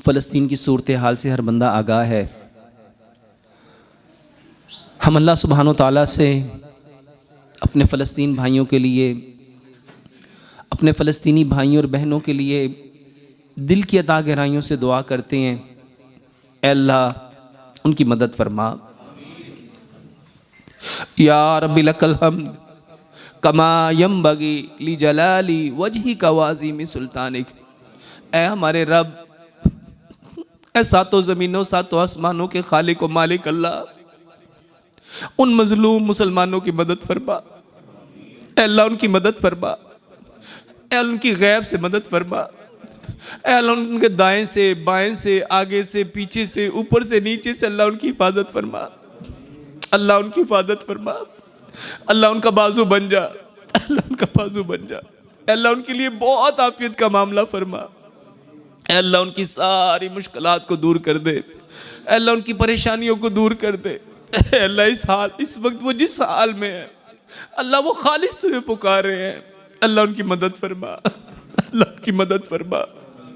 فلسطین کی صورتحال سے ہر بندہ آگاہ ہے۔ ہم اللہ سبحانہ و تعالیٰ سے اپنے فلسطین بھائیوں کے لیے، اپنے فلسطینی بھائیوں اور بہنوں کے لیے دل کی عطا گہرائیوں سے دعا کرتے ہیں، اے اللہ ان کی مدد فرما۔ یا رب لک الحمد کما ینبغی لجلال وجہک وعظیم سلطانک۔ اے ہمارے رب، اے ساتوں زمینوں ساتوں آسمانوں کے خالق و مالک اللہ، ان مظلوم مسلمانوں کی مدد فرما۔ اے اللہ ان کی مدد فرما، اے اللہ ان کی غیب سے مدد فرما، اے اللہ ان کے دائیں سے بائیں سے آگے سے پیچھے سے اوپر سے نیچے سے اللہ ان کی حفاظت فرما، اللہ ان کی حفاظت فرما، اللہ ان کا بازو بن جا، اللہ ان کا بازو بن جا، اے اللہ ان کے لیے بہت عافیت کا معاملہ فرما، اے اللہ ان کی ساری مشکلات کو دور کر دے، اے اللہ ان کی پریشانیوں کو دور کر دے، اے اللہ اس وقت وہ جس حال میں ہے اللہ وہ خالص تمہیں پکار رہے ہیں، اللہ ان کی مدد فرما، اللہ ان کی مدد فرما،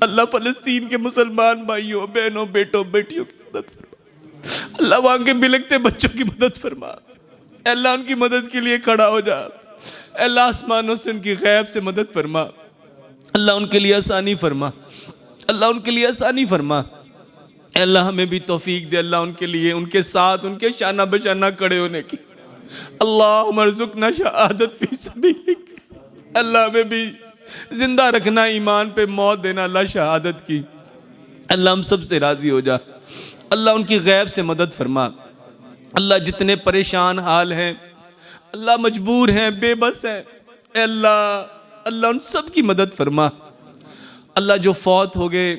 اللہ فلسطین کے مسلمان بھائیوں بہنوں بیٹوں بیٹیوں کی مدد فرما، اللہ وہاں کے بلکتے بچوں کی مدد فرما، اے اللہ ان کی مدد کے لیے کھڑا ہو جا، اے اللہ آسمانوں سے ان کی غیب سے مدد فرما، اللہ ان کے لیے آسانی فرما، اللہ ان کے لیے آسانی فرما، اے اللہ ہمیں بھی توفیق دے اللہ ان کے لیے ان کے ساتھ ان کے شانہ بشانہ کھڑے ہونے کی۔ اللہم ارزقنا شہادت فی سبیلک، اللہ ہمیں بھی زندہ رکھنا، ایمان پہ موت دینا اللہ شہادت کی۔ اللہ ہم سب سے راضی ہو جا، اللہ ان کی غیب سے مدد فرما، اللہ جتنے پریشان حال ہیں، اللہ مجبور ہیں بے بس ہیں، اے اللہ ان سب کی مدد فرما، اللہ جو فوت ہو گئے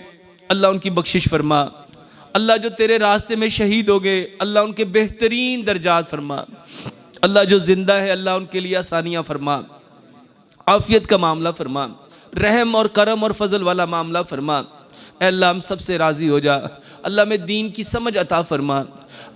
اللہ ان کی بخشش فرما، اللہ جو تیرے راستے میں شہید ہو گئے اللہ ان کے بہترین درجات فرما، اللہ جو زندہ ہے اللہ ان کے لیے آسانیاں فرما، عافیت کا معاملہ فرما، رحم اور کرم اور فضل والا معاملہ فرما، اے اللہ ہم سب سے راضی ہو جا، اللہ ہمیں دین کی سمجھ عطا فرما،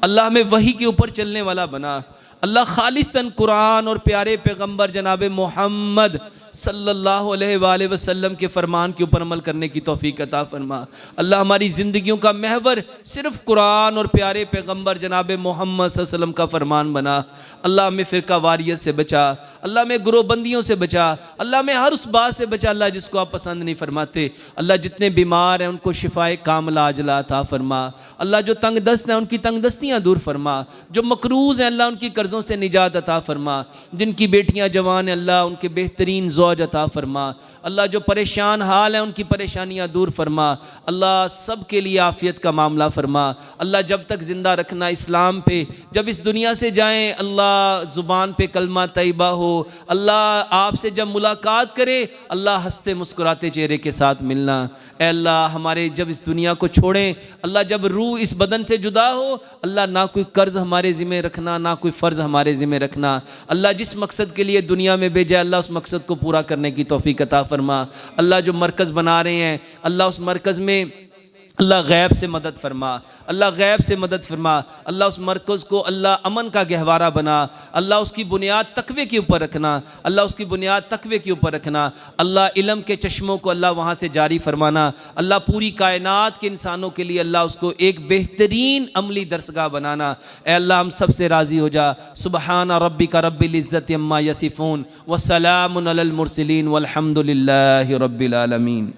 اللہ ہمیں وحی کے اوپر چلنے والا بنا، اللہ خالصتاً قرآن اور پیارے پیغمبر جناب محمد صلی اللہ علیہ وآلہ وسلم کے فرمان کے اوپر عمل کرنے کی توفیق عطا فرما، اللہ ہماری زندگیوں کا محور صرف قرآن اور پیارے پیغمبر جناب محمد صلی اللہ علیہ وسلم کا فرمان بنا، اللہ ہمیں فرقہ واریت سے بچا، اللہ ہمیں گروہ بندیوں سے بچا، اللہ ہمیں ہر اس بات سے بچا اللہ جس کو آپ پسند نہیں فرماتے، اللہ جتنے بیمار ہیں ان کو شفائے کاملہ عاجلہ عطا فرما، اللہ جو تنگ دست ہیں ان کی تنگ دستیاں دور فرما، جو مقروض ہیں اللہ ان کی قرضوں سے نجات عطا فرما، جن کی بیٹیاں جوان ہیں اللہ ان کے بہترین زوج عطا فرما، اللہ جو پریشان حال ہیں ان کی پریشانیاں دور فرما، اللہ سب کے لیے عافیت کا معاملہ فرما، اللہ جب تک زندہ رکھنا اسلام پہ، جب اس دنیا سے جائیں اللہ زبان پہ کلمہ طیبہ ہو، اللہ آپ سے جب ملاقات کرے اللہ ہنستے مسکراتے چہرے کے ساتھ ملنا، اے اللہ ہمارے جب اس دنیا کو چھوڑیں اللہ جب روح اس بدن سے جدا ہو اللہ نہ کوئی قرض ہمارے ذمہ رکھنا نہ کوئی فرض ہمارے ذمہ رکھنا، اللہ جس مقصد کے لیے دنیا میں بھیجا اللہ اس مقصد کو پورا کرنے کی توفیق عطا فرما، اللہ جو مرکز بنا رہے ہیں اللہ اس مرکز میں اللہ غیب سے مدد فرما، اللہ غیب سے مدد فرما، اللہ اس مرکز کو اللہ امن کا گہوارہ بنا، اللہ اس کی بنیاد تقوی کے اوپر رکھنا، اللہ اس کی بنیاد تقوی کے اوپر رکھنا، اللہ علم کے چشموں کو اللہ وہاں سے جاری فرمانا، اللہ پوری کائنات کے انسانوں کے لیے اللہ اس کو ایک بہترین عملی درسگاہ بنانا، اے اللہ ہم سب سے راضی ہو جا، سبحان ربک رب العزت عما یصفون وسلام علی المرسلین والحمد للہ رب العالمین۔